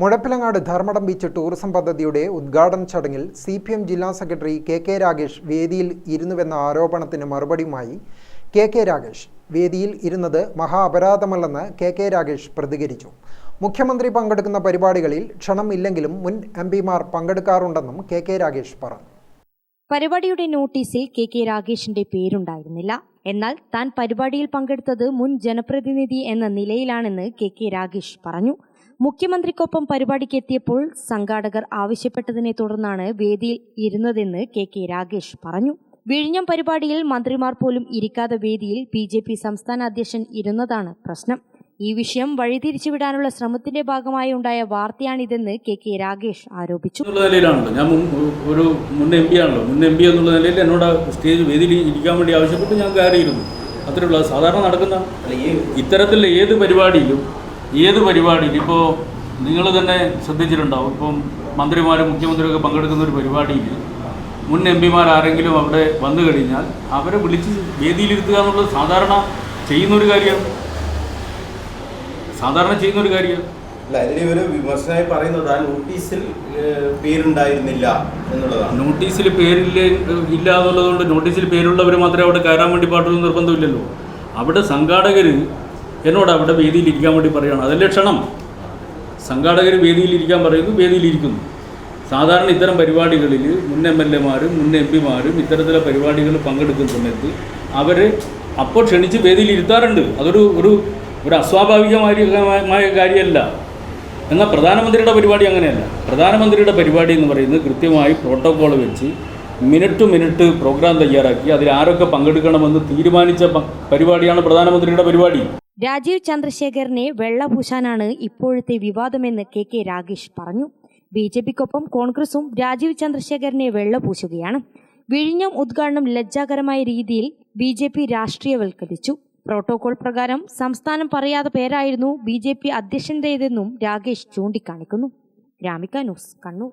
Muzhappilangad Dharmadam beach tourism പദ്ധതിയുടെ ഉദ്ഘാടന ചടങ്ങിൽ CPM ജില്ലാ സെക്രട്ടറി KK രാഗേഷ് വേദിയിൽ ഇരുന്നുവെന്ന ആരോപണത്തിന് മറുപടിയുമായി KK രാഗേഷ് വേദിയിൽ ഇരുന്നത് മഹാ അപരാധമല്ലെന്ന് KK രാഗേഷ് പ്രതികരിച്ചു. മുഖ്യമന്ത്രി പങ്കെടുക്കുന്ന പരിപാടികളിൽ ക്ഷണം ഇല്ലെങ്കിലും മുൻ MPമാർ പങ്കെടുക്കാറുണ്ടെന്നും KK രാഗേഷ് പറഞ്ഞു. പരിപാടിയുടെ നോട്ടീസിൽ KK രാഗേഷിന്റെ പേരുണ്ടായിരുന്നില്ല. എന്നാൽ താൻ പരിപാടിയിൽ പങ്കെടുത്തത് മുൻ ജനപ്രതിനിധി എന്ന നിലയിലാണെന്ന് KK രാഗേഷ് പറഞ്ഞു. മുഖ്യമന്ത്രിക്കൊപ്പം പരിപാടിക്ക് എത്തിയപ്പോൾ സംഘാടകർ ആവശ്യപ്പെട്ടതിനെ തുടർന്നാണ് വേദിയിൽ ഇരുന്നതെന്ന് KK രാഗേഷ് പറഞ്ഞു. വിഴിഞ്ഞം പരിപാടിയിൽ മന്ത്രിമാർ പോലും ഇരിക്കാതെ വേദിയിൽ BJP സംസ്ഥാന അധ്യക്ഷൻ ഇരുന്നതാണ് പ്രശ്നം. ഈ വിഷയം വഴിതിരിച്ചുവിടാനുള്ള ശ്രമത്തിന്റെ ഭാഗമായി ഉണ്ടായ വാർത്തയാണിതെന്ന് KK രാഗേഷ് ആരോപിച്ചു. ഞാൻ ഒരു മുൻ MP ആണല്ലോ. മുൻ MP എന്നുള്ള നിലയിൽ എന്നോട് സ്റ്റേജ് വേദിയിൽ ഇരിക്കാൻ വേണ്ടി ആവശ്യപ്പെട്ട് ഞാൻ കയറിയിരുന്നു. അത്രയുള്ള സാധാരണ നടക്കുന്ന ഇത്തരത്തിലുള്ള ഏത് പരിപാടിയിലും ഇപ്പോൾ നിങ്ങൾ തന്നെ ശ്രദ്ധിച്ചിട്ടുണ്ടാവും. ഇപ്പം മന്ത്രിമാരും മുഖ്യമന്ത്രിയൊക്കെ പങ്കെടുക്കുന്ന ഒരു പരിപാടിയിൽ മുൻ MPമാർ ആരെങ്കിലും അവിടെ വന്നു കഴിഞ്ഞാൽ അവരെ വിളിച്ച് വേദിയിലിരുത്തുക എന്നുള്ളത് സാധാരണ ചെയ്യുന്നൊരു കാര്യമാണ്. അല്ല, ഇതിനെ ഒരു വിമർശനമായി പറയുന്നത് നോട്ടീസിൽ പേരുണ്ടായിരുന്നില്ല എന്നുള്ളതാണ്. നോട്ടീസിൽ പേരില്ല എന്നുള്ളതുകൊണ്ട് നോട്ടീസിൽ പേരുള്ളവർ മാത്രമേ അവിടെ കയറാൻ വേണ്ടി പാടുള്ളൂ നിർബന്ധമില്ലല്ലോ. അവിടെ സംഘാടകർ എന്നോട് അവിടെ വേദിയിലിരിക്കാൻ വേണ്ടി പറയുകയാണ്. അതല്ലേ ക്ഷണം. സംഘാടകർ വേദിയിലിരിക്കാൻ പറയുന്നു, വേദിയിലിരിക്കുന്നു. സാധാരണ ഇത്തരം പരിപാടികളിൽ മുൻ MLAമാരും മുൻ MPമാരും ഇത്തരത്തിലുള്ള പരിപാടികൾ പങ്കെടുക്കുന്ന സമയത്ത് അവർ അപ്പോൾ ക്ഷണിച്ച് വേദിയിലിരുത്താറുണ്ട്. അതൊരു ഒരു അസ്വാഭാവികമായ കാര്യമല്ല. എന്നാൽ പ്രധാനമന്ത്രിയുടെ പരിപാടി അങ്ങനെയല്ല. പ്രധാനമന്ത്രിയുടെ പരിപാടി എന്ന് പറയുന്നത് കൃത്യമായി പ്രോട്ടോക്കോൾ വെച്ച് മിനിറ്റ് ടു മിനിറ്റ് പ്രോഗ്രാം തയ്യാറാക്കി അതിൽ ആരൊക്കെ പങ്കെടുക്കണമെന്ന് തീരുമാനിച്ച പരിപാടിയാണ് പ്രധാനമന്ത്രിയുടെ പരിപാടി. രാജീവ് ചന്ദ്രശേഖറിനെ വെള്ളപൂശാനാണ് ഇപ്പോഴത്തെ വിവാദമെന്ന് KK രാഗേഷ് പറഞ്ഞു. BJPക്കൊപ്പം കോൺഗ്രസും രാജീവ് ചന്ദ്രശേഖറിനെ വെള്ളപൂശുകയാണ്. വിഴിഞ്ഞം ഉദ്ഘാടനം ലജ്ജാകരമായ രീതിയിൽ BJP രാഷ്ട്രീയവൽക്കരിച്ചു. പ്രോട്ടോകോൾ പ്രകാരം സംസ്ഥാനം പറയാത്ത പേരായിരുന്നു BJP അധ്യക്ഷന്റേതെന്നും രാഗേഷ് ചൂണ്ടിക്കാണിക്കുന്നു. ഗ്രാമിക ന്യൂസ്, കണ്ണൂർ.